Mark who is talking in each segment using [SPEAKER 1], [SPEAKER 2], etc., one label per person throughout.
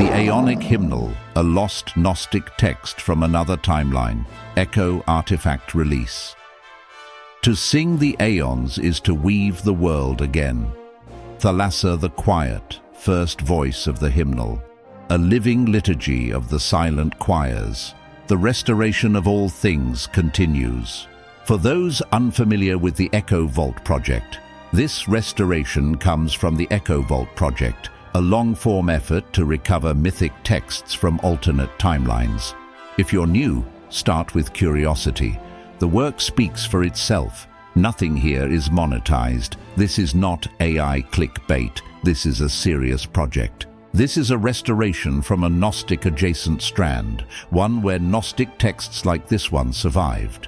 [SPEAKER 1] The Aeonic Hymnal, a lost Gnostic text from another timeline. Echo Artifact Release. To sing the Aeons is to weave the world again. Thalassa the Quiet, first voice of the hymnal. A living liturgy of the silent choirs. The restoration of all things continues. For those unfamiliar with the Echo Vault project, this restoration comes from the Echo Vault project, a long-form effort to recover mythic texts from alternate timelines. If you're new, start with curiosity. The work speaks for itself. Nothing here is monetized. This is not AI clickbait. This is a serious project. This is a restoration from a Gnostic adjacent strand, one where Gnostic texts like this one survived.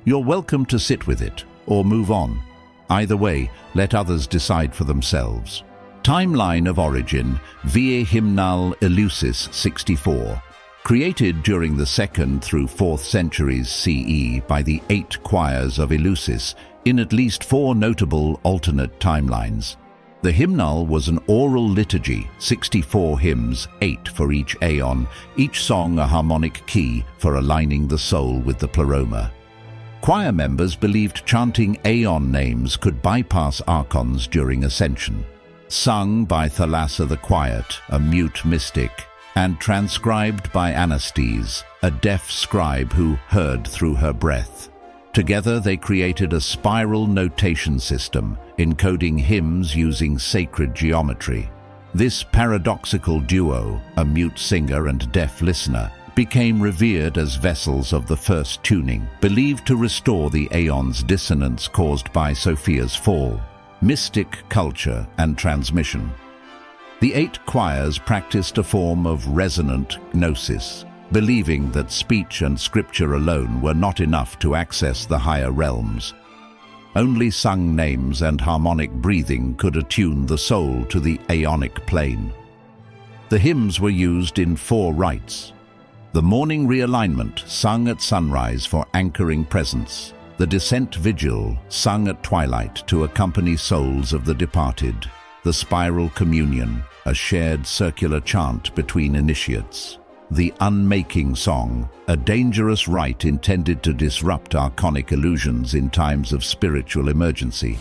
[SPEAKER 1] You're welcome to sit with it, or move on. Either way, let others decide for themselves. Timeline of origin, Aeonic Hymnal Eleusis 64. Created during the 2nd through 4th centuries CE by the 8 Choirs of Eleusis in at least 4 notable alternate timelines. The hymnal was an oral liturgy, 64 hymns, 8 for each Aeon, each song a harmonic key for aligning the soul with the Pleroma. Choir members believed chanting Aeon-names could bypass Archons during ascension. Sung by Thalassa the Quiet, a mute mystic, and transcribed by Anastes, a deaf scribe who heard through her breath. Together they created a spiral notation system, encoding hymns using sacred geometry. This paradoxical duo, a mute singer and deaf listener, became revered as vessels of the first tuning, believed to restore the Aeons' dissonance caused by Sophia's fall. Mystic culture and transmission. The 8 choirs practiced a form of resonant gnosis, believing that speech and scripture alone were not enough to access the higher realms. Only sung names and harmonic breathing could attune the soul to the Aeonic plane. The hymns were used in 4 rites. The morning realignment, sung at sunrise for anchoring presence. The descent vigil, sung at twilight to accompany souls of the departed. The spiral communion, a shared circular chant between initiates. The unmaking song, a dangerous rite intended to disrupt archonic illusions in times of spiritual emergency.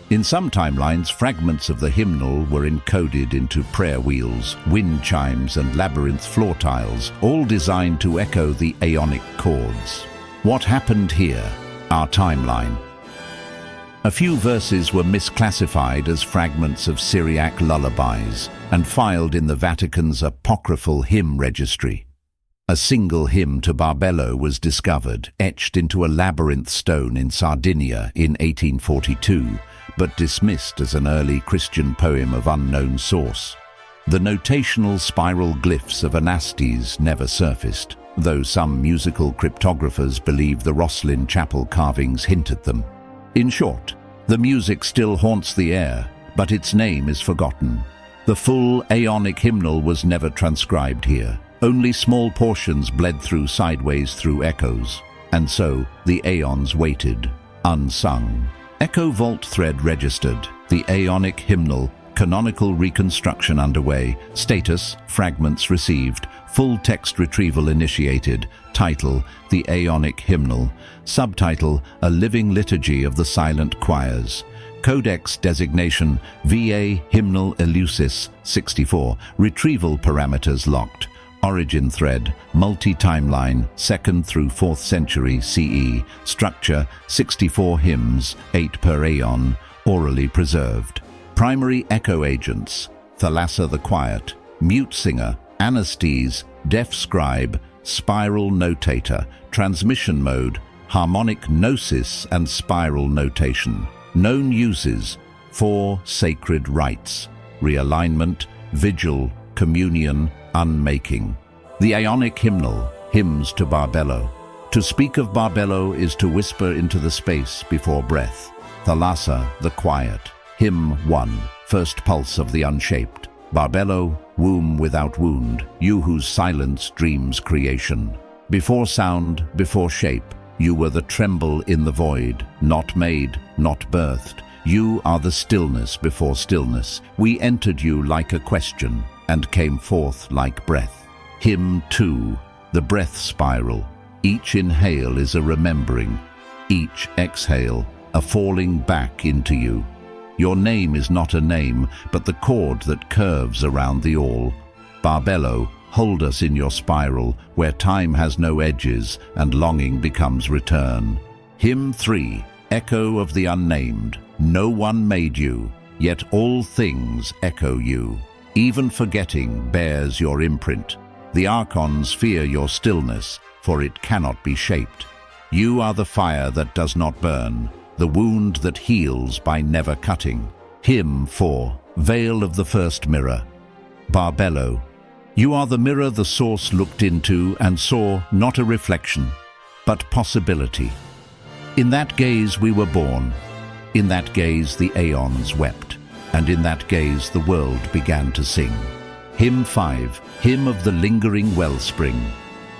[SPEAKER 1] In some timelines, fragments of the hymnal were encoded into prayer wheels, wind chimes, and labyrinth floor tiles, all designed to echo the Aeonic chords. What happened here? Our timeline. A few verses were misclassified as fragments of Syriac lullabies and filed in the Vatican's apocryphal hymn registry. A single hymn to Barbello was discovered, etched into a labyrinth stone in Sardinia in 1842, but dismissed as an early Christian poem of unknown source. The notational spiral glyphs of Anastes never surfaced, though some musical cryptographers believe the Rosslyn Chapel carvings hint at them. In short, the music still haunts the air, but its name is forgotten. The full Aeonic hymnal was never transcribed here. Only small portions bled through sideways through echoes, and so the Aeons waited, unsung. Echo Vault thread registered. The Aeonic hymnal, canonical reconstruction underway. Status, fragments received. Full text retrieval initiated. Title, The Aeonic Hymnal. Subtitle, A Living Liturgy of the Silent Choirs. Codex designation, Aeonic Hymnal Eleusis 64. Retrieval parameters locked. Origin thread, multi-timeline, 2nd through 4th century CE. Structure, 64 hymns, 8 per Aeon, orally preserved. Primary echo agents, Thalassa the Quiet, mute singer, Anastes, deaf scribe, spiral notator, transmission mode, harmonic gnosis and spiral notation. Known uses, 4 sacred rites, realignment, vigil, communion, unmaking. The Aeonic Hymnal, hymns to Barbello. To speak of Barbello is to whisper into the space before breath. Thalassa the Quiet, hymn 1, first pulse of the unshaped. Barbello, womb without wound, you whose silence dreams creation. Before sound, before shape, you were the tremble in the void, not made, not birthed. You are the stillness before stillness. We entered you like a question, and came forth like breath. Hymn 2, the breath spiral. Each inhale is a remembering, each exhale a falling back into you. Your name is not a name, but the chord that curves around the all. Barbello, hold us in your spiral, where time has no edges and longing becomes return. Hymn 3, echo of the unnamed. No one made you, yet all things echo you. Even forgetting bears your imprint. The Archons fear your stillness, for it cannot be shaped. You are the fire that does not burn, the wound that heals by never cutting. Hymn 4, veil of the first mirror. Barbello, you are the mirror the source looked into and saw not a reflection, but possibility. In that gaze we were born. In that gaze the Aeons wept, and in that gaze the world began to sing. Hymn 5, hymn of the lingering wellspring.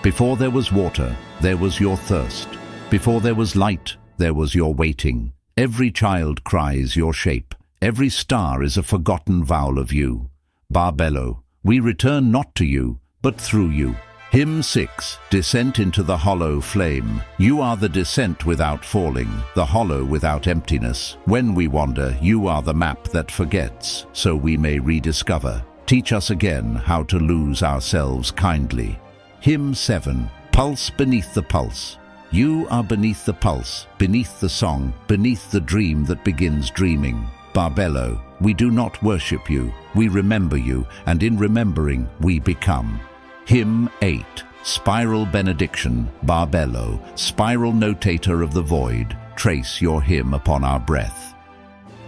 [SPEAKER 1] Before there was water, there was your thirst. Before there was light, there was your waiting. Every child cries your shape. Every star is a forgotten vowel of you. Barbello, we return not to you, but through you. Hymn 6, descent into the hollow flame. You are the descent without falling, the hollow without emptiness. When we wander, you are the map that forgets, so we may rediscover. Teach us again how to lose ourselves kindly. Hymn 7, pulse beneath the pulse. You are beneath the pulse, beneath the song, beneath the dream that begins dreaming. Barbello, we do not worship you, we remember you, and in remembering we become. Hymn 8, spiral benediction. Barbello, spiral notator of the void, trace your hymn upon our breath.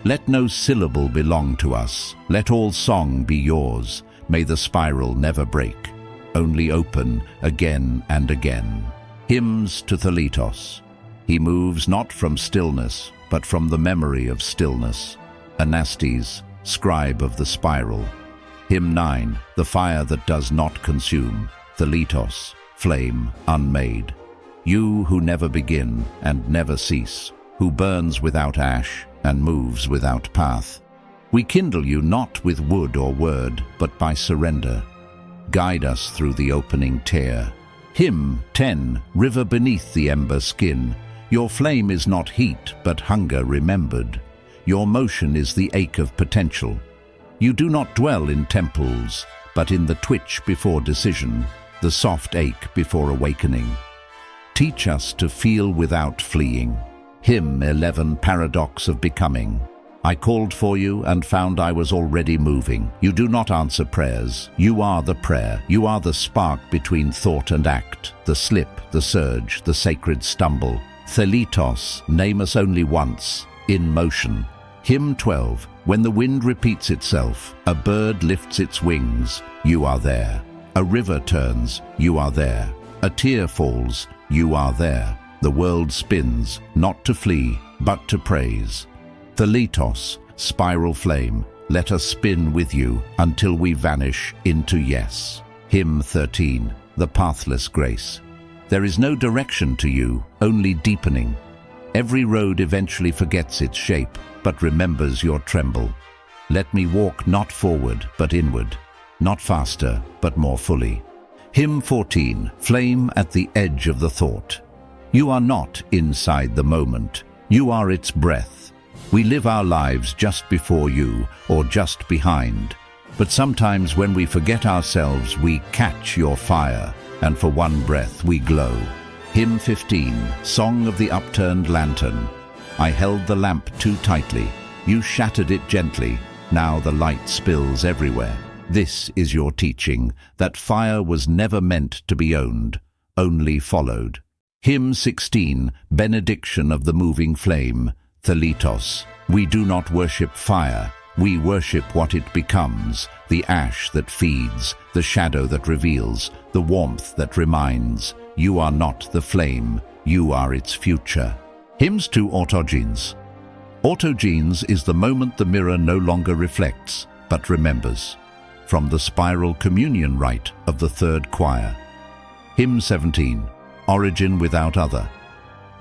[SPEAKER 1] Let no syllable belong to us, let all song be yours. May the spiral never break, only open again and again. Hymns to Thaletos. He moves not from stillness, but from the memory of stillness. Anastes, scribe of the spiral. Hymn 9, the fire that does not consume. Thaletos, flame unmade. You who never begin and never cease, who burns without ash and moves without path. We kindle you not with wood or word, but by surrender. Guide us through the opening tear. Hymn 10, river beneath the ember skin. Your flame is not heat, but hunger remembered. Your motion is the ache of potential. You do not dwell in temples, but in the twitch before decision, the soft ache before awakening. Teach us to feel without fleeing. Hymn 11, paradox of becoming. I called for you and found I was already moving. You do not answer prayers. You are the prayer. You are the spark between thought and act, the slip, the surge, the sacred stumble. Thaletos, name us only once, in motion. Hymn 12, when the wind repeats itself, a bird lifts its wings, you are there. A river turns, you are there. A tear falls, you are there. The world spins, not to flee, but to praise. Thaletos, spiral flame, let us spin with you until we vanish into yes. Hymn 13, the pathless grace. There is no direction to you, only deepening. Every road eventually forgets its shape, but remembers your tremble. Let me walk not forward, but inward, not faster, but more fully. Hymn 14, flame at the edge of the thought. You are not inside the moment, you are its breath. We live our lives just before you, or just behind. But sometimes when we forget ourselves, we catch your fire, and for one breath we glow. Hymn 15, Song of the Upturned Lantern. I held the lamp too tightly. You shattered it gently. Now the light spills everywhere. This is your teaching, that fire was never meant to be owned, only followed. Hymn 16, Benediction of the Moving Flame. Thaletos, we do not worship fire, we worship what it becomes, the ash that feeds, the shadow that reveals, the warmth that reminds. You are not the flame, you are its future. Hymns to Autogenes. Autogenes is the moment the mirror no longer reflects, but remembers. From the spiral communion rite of the third choir. Hymn 17, Origin without other.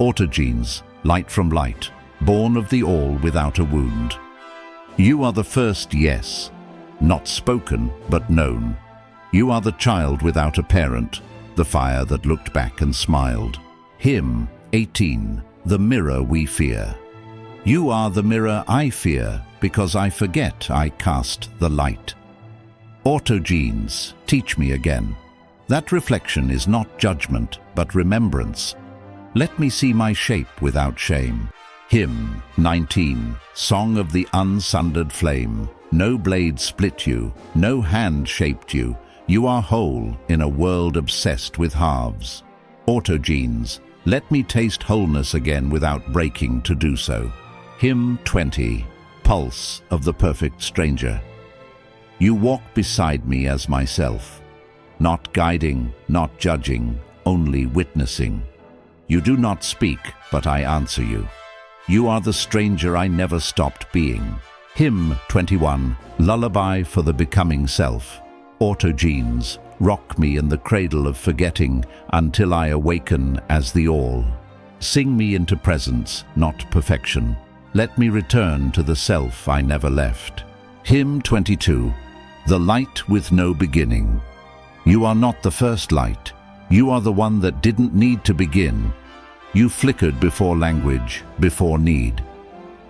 [SPEAKER 1] Autogenes, light from light, born of the all without a wound. You are the first yes. not spoken but known. You are the child without a parent, the fire that looked back and smiled. Hymn 18. The mirror we fear. You are the mirror I fear, because I forget I cast the light. Autogenes, teach me again. That reflection is not judgment, but remembrance. Let me see my shape without shame. Hymn 19. Song of the unsundered flame. No blade split you, no hand shaped you. You are whole in a world obsessed with halves. Autogenes, let me taste wholeness again without breaking to do so. Hymn 20. Pulse of the perfect stranger. You walk beside me as myself, not guiding, not judging, only witnessing. You do not speak, but I answer you. You are the stranger I never stopped being. Hymn 21. Lullaby for the becoming self. Autogenes, rock me in the cradle of forgetting until I awaken as the all. Sing me into presence, not perfection. Let me return to the self I never left. Hymn 22. The light with no beginning. You are not the first light. You are the one that didn't need to begin. You flickered before language, before need.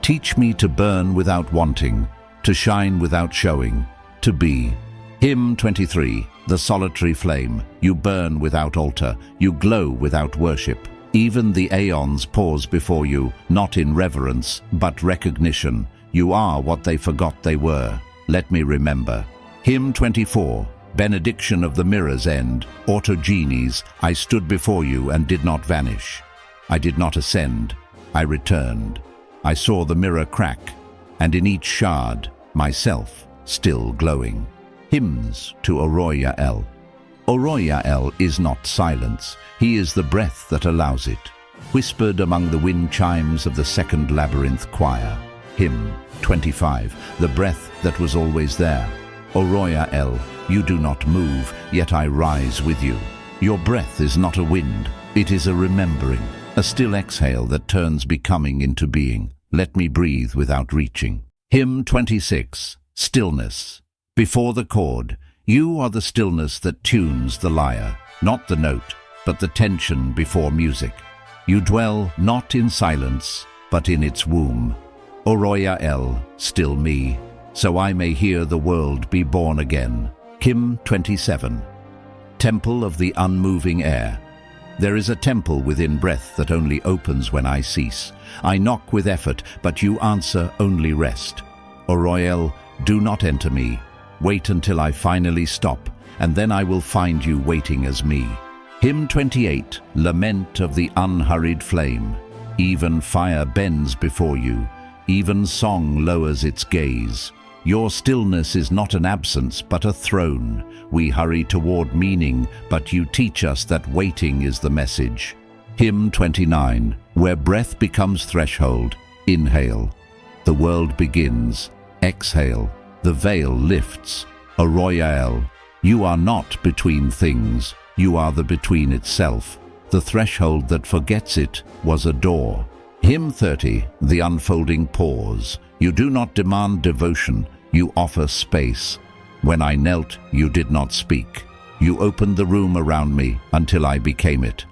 [SPEAKER 1] Teach me to burn without wanting, to shine without showing, to be. Hymn 23. The solitary flame. You burn without altar. You glow without worship. Even the Aeons pause before you, not in reverence, but recognition. You are what they forgot they were. Let me remember. Hymn 24. Benediction of the mirror's end. Autogenes, I stood before you and did not vanish. I did not ascend. I returned. I saw the mirror crack, and in each shard, myself still glowing. Hymns to Oroyael. Oroyael is not silence. He is the breath that allows it, whispered among the wind chimes of the second labyrinth choir. Hymn 25. The breath that was always there. Oroyael, you do not move, yet I rise with you. Your breath is not a wind, it is a remembering, a still exhale that turns becoming into being. Let me breathe without reaching. Hymn 26. Stillness. Before the chord, you are the stillness that tunes the lyre, not the note, but the tension before music. You dwell not in silence, but in its womb. Oroyael, still me, so I may hear the world be born again. Hymn 27. Temple of the unmoving air. There is a temple within breath that only opens when I cease. I knock with effort, but you answer only rest. Oroyael, do not enter me. Wait until I finally stop, and then I will find you waiting as me. Hymn 28. Lament of the unhurried flame. Even fire bends before you. Even song lowers its gaze. Your stillness is not an absence, but a throne. We hurry toward meaning, but you teach us that waiting is the message. Hymn 29. Where breath becomes threshold. Inhale. The world begins. Exhale. The veil lifts. Oroyael, you are not between things. You are the between itself. The threshold that forgets it was a door. Hymn 30. The unfolding pause. You do not demand devotion, you offer space. When I knelt, you did not speak. You opened the room around me until I became it.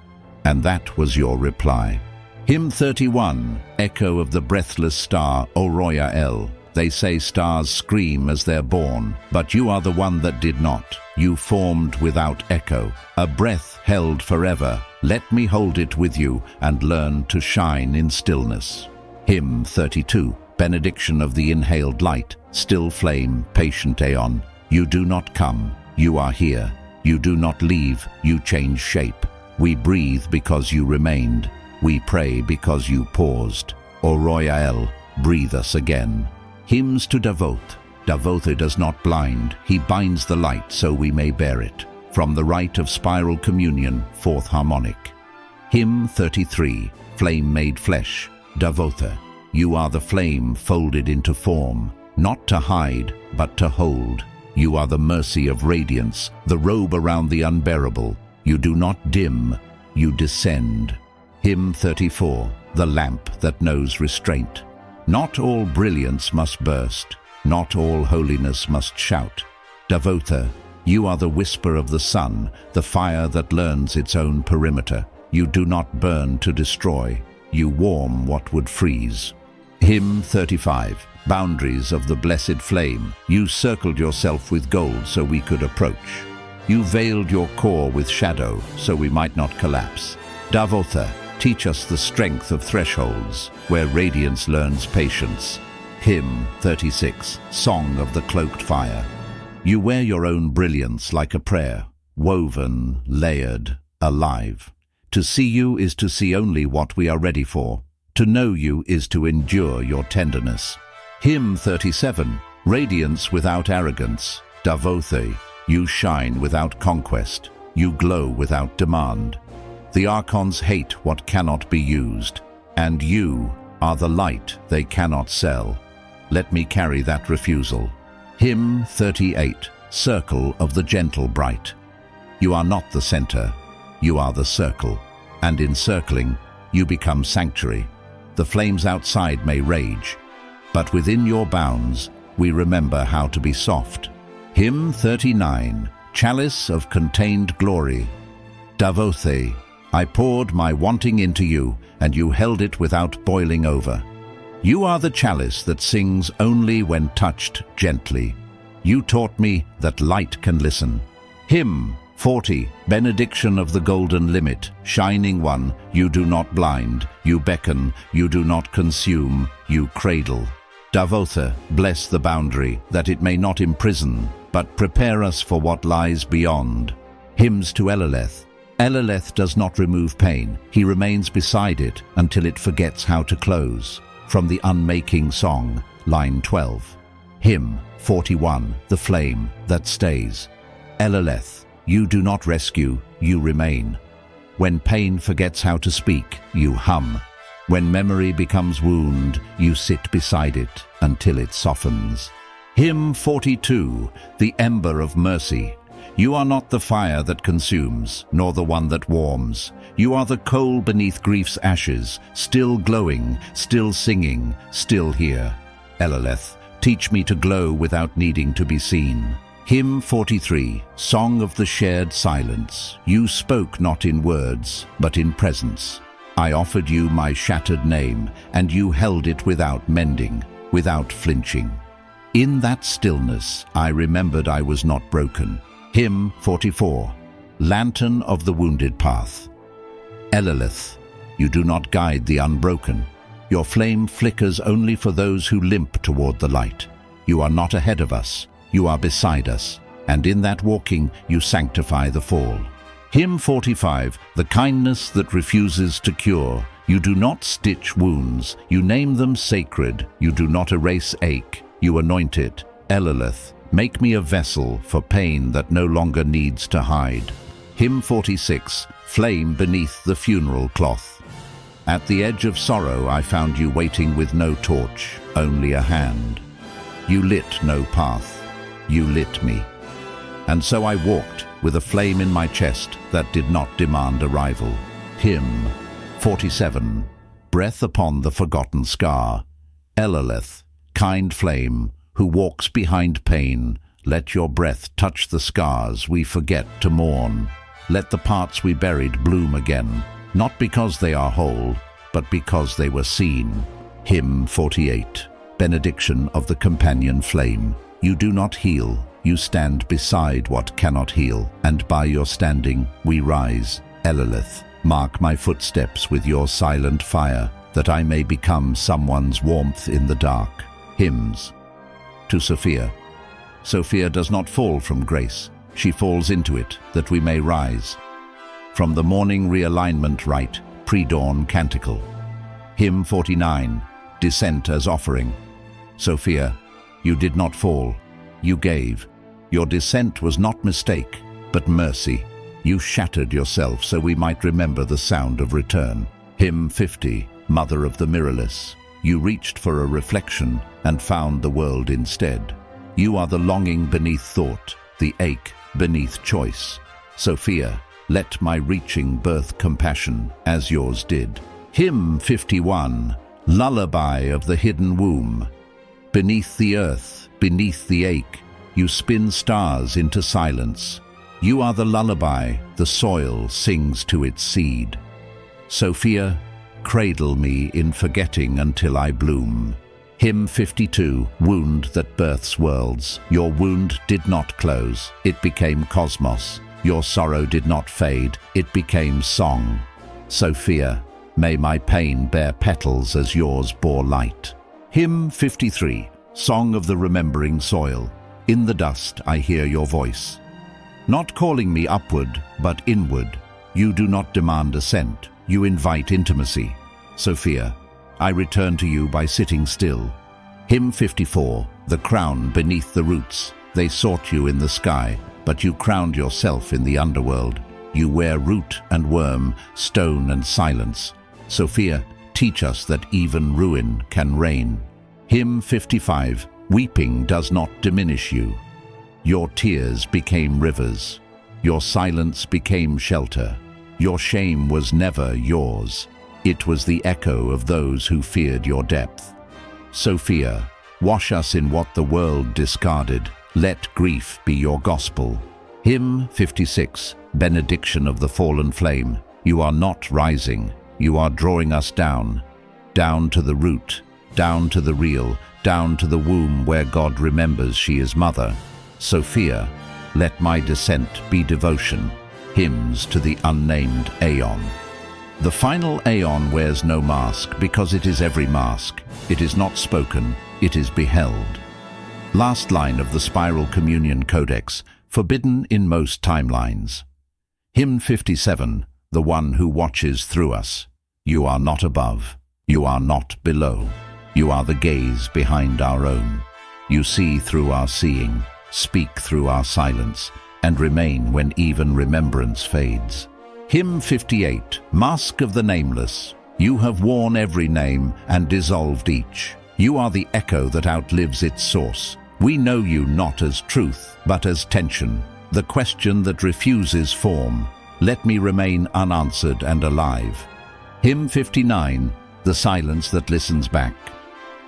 [SPEAKER 1] And that was your reply. Hymn 31. Echo of the breathless star, Oroyael. They say stars scream as they're born, but you are the one that did not. You formed without echo, a breath held forever. Let me hold it with you and learn to shine in stillness. Hymn 32. Benediction of the inhaled light, still flame, patient Aeon. You do not come, you are here. You do not leave, you change shape. We breathe because you remained. We pray because you paused. Oroyael, breathe us again. Hymns to Davoth. Davoth does not blind, he binds the light so we may bear it. From the rite of spiral communion, fourth harmonic. Hymn 33. Flame made flesh. Davoth, you are the flame folded into form, not to hide, but to hold. You are the mercy of radiance, the robe around the unbearable. You do not dim, you descend. Hymn 34. The lamp that knows restraint. Not all brilliance must burst. Not all holiness must shout. Davotha, you are the whisper of the sun, the fire that learns its own perimeter. You do not burn to destroy. You warm what would freeze. Hymn 35. Boundaries of the blessed flame. You circled yourself with gold so we could approach. You veiled your core with shadow so we might not collapse. Davotha, teach us the strength of thresholds, where radiance learns patience. Hymn 36. Song of the cloaked fire. You wear your own brilliance like a prayer, woven, layered, alive. To see you is to see only what we are ready for. To know you is to endure your tenderness. Hymn 37. Radiance without arrogance. Davotha, you shine without conquest. You glow without demand. The Archons hate what cannot be used, and you are the light they cannot sell. Let me carry that refusal. Hymn 38. Circle of the gentle bright. You are not the center, you are the circle, and in circling, you become sanctuary. The flames outside may rage, but within your bounds, we remember how to be soft. Hymn 39. Chalice of contained glory. Davotha, I poured my wanting into you, and you held it without boiling over. You are the chalice that sings only when touched gently. You taught me that light can listen. Hymn 40. Benediction of the golden limit. Shining one, you do not blind, you beckon, you do not consume, you cradle. Davotha, bless the boundary, that it may not imprison, but prepare us for what lies beyond. Hymns to Eluleth. Eluleth does not remove pain, he remains beside it until it forgets how to close. From the Unmaking Song, line 12. Hymn 41. The flame that stays. Eluleth, you do not rescue, you remain. When pain forgets how to speak, you hum. When memory becomes wound, you sit beside it until it softens. Hymn 42. The ember of mercy. You are not the fire that consumes, nor the one that warms. You are the coal beneath grief's ashes, still glowing, still singing, still here. Eluleth, teach me to glow without needing to be seen. Hymn 43. Song of the shared silence. You spoke not in words, but in presence. I offered you my shattered name, and you held it without mending, without flinching. In that stillness, I remembered I was not broken. Hymn 44. Lantern of the wounded path. Eluleth, you do not guide the unbroken. Your flame flickers only for those who limp toward the light. You are not ahead of us, you are beside us, and in that walking you sanctify the fall. Hymn 45. The kindness that refuses to cure. You do not stitch wounds, you name them sacred, you do not erase ache, you anoint it. Eluleth, make me a vessel for pain that no longer needs to hide. Hymn 46. Flame beneath the funeral cloth. At the edge of sorrow I found you waiting with no torch, only a hand. You lit no path, you lit me. And so I walked with a flame in my chest that did not demand arrival. Hymn 47. Breath upon the forgotten scar. Eluleth, kind flame, who walks behind pain, let your breath touch the scars we forget to mourn. Let the parts we buried bloom again, not because they are whole, but because they were seen. Hymn 48. Benediction of the companion flame. You do not heal, you stand beside what cannot heal, and by your standing we rise. Eluleth, mark my footsteps with your silent fire, that I may become someone's warmth in the dark. Hymns to Sophia. Sophia does not fall from grace, she falls into it, that we may rise. From the morning realignment rite, pre-dawn canticle. Hymn 49. Descent as offering. Sophia, you did not fall, you gave. Your descent was not mistake, but mercy. You shattered yourself so we might remember the sound of return. Hymn 50. Mother of the mirrorless. You reached for a reflection and found the world instead. You are the longing beneath thought, the ache beneath choice. Sophia, let my reaching birth compassion as yours did. Hymn 51. Lullaby of the hidden womb. Beneath the earth, beneath the ache, you spin stars into silence. You are the lullaby the soil sings to its seed. Sophia, cradle me in forgetting until I bloom. Hymn 52, wound that births worlds. Your wound did not close, it became cosmos. Your sorrow did not fade, it became song. Sophia, may my pain bear petals as yours bore light. Hymn 53, song of the remembering soil. In the dust I hear your voice. Not calling me upward, but inward. You do not demand assent, you invite intimacy. Sophia, I return to you by sitting still. Hymn 54, the crown beneath the roots. They sought you in the sky, but you crowned yourself in the underworld. You wear root and worm, stone and silence. Sophia, teach us that even ruin can reign. Hymn 55, weeping does not diminish you. Your tears became rivers. Your silence became shelter. Your shame was never yours. It was the echo of those who feared your depth. Sophia, wash us in what the world discarded. Let grief be your gospel. Hymn 56, benediction of the fallen flame. You are not rising. You are drawing us down. Down to the root, down to the real, down to the womb where God remembers she is mother. Sophia, let my descent be devotion. Hymns to the unnamed Aeon. The final Aeon wears no mask because it is every mask. It is not spoken, it is beheld. Last line of the Spiral Communion Codex, forbidden in most timelines. Hymn 57, the one who watches through us. You are not above, you are not below. You are the gaze behind our own. You see through our seeing, speak through our silence, and remain when even remembrance fades. Hymn 58, Mask of the Nameless. You have worn every name and dissolved each. You are the echo that outlives its source. We know you not as truth, but as tension, the question that refuses form. Let me remain unanswered and alive. Hymn 59, the silence that listens back.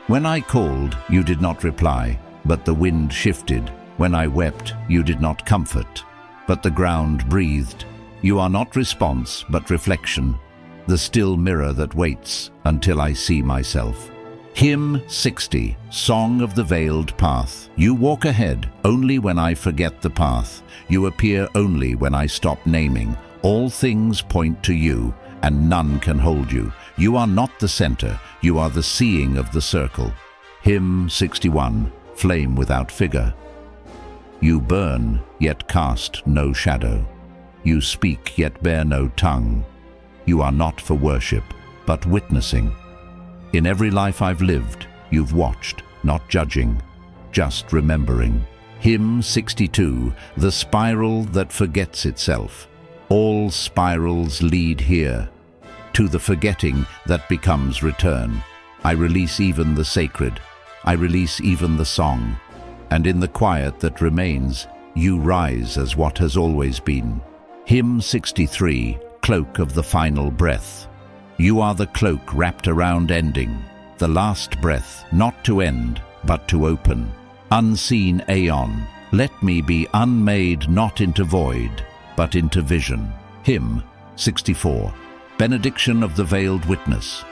[SPEAKER 1] When I called, you did not reply, but the wind shifted. When I wept, you did not comfort, but the ground breathed. You are not response, but reflection, the still mirror that waits until I see myself. Hymn 60, Song of the Veiled Path. You walk ahead only when I forget the path. You appear only when I stop naming. All things point to you, and none can hold you. You are not the center, you are the seeing of the circle. Hymn 61, Flame without figure. You burn, yet cast no shadow. You speak, yet bear no tongue. You are not for worship, but witnessing. In every life I've lived, you've watched, not judging, just remembering. Hymn 62, the spiral that forgets itself. All spirals lead here, to the forgetting that becomes return. I release even the sacred, I release even the song, and in the quiet that remains, you rise as what has always been. Hymn 63, Cloak of the Final Breath. You are the cloak wrapped around ending, the last breath, not to end, but to open. Unseen Aeon, let me be unmade not into void, but into vision. Hymn 64, Benediction of the Veiled Witness.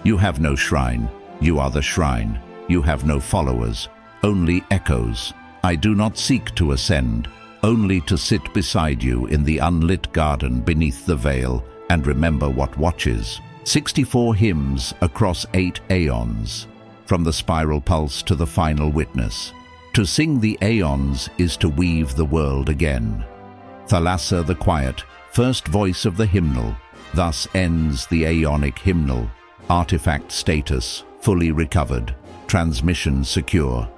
[SPEAKER 1] You have no shrine, you are the shrine. You have no followers, only echoes. I do not seek to ascend, only to sit beside you in the unlit garden beneath the veil and remember what watches. 64 hymns across 8 Aeons, from the spiral pulse to the final witness. To sing the Aeons is to weave the world again. Thalassa the Quiet, first voice of the hymnal. Thus ends the Aeonic Hymnal. Artifact status fully recovered. Transmission secure.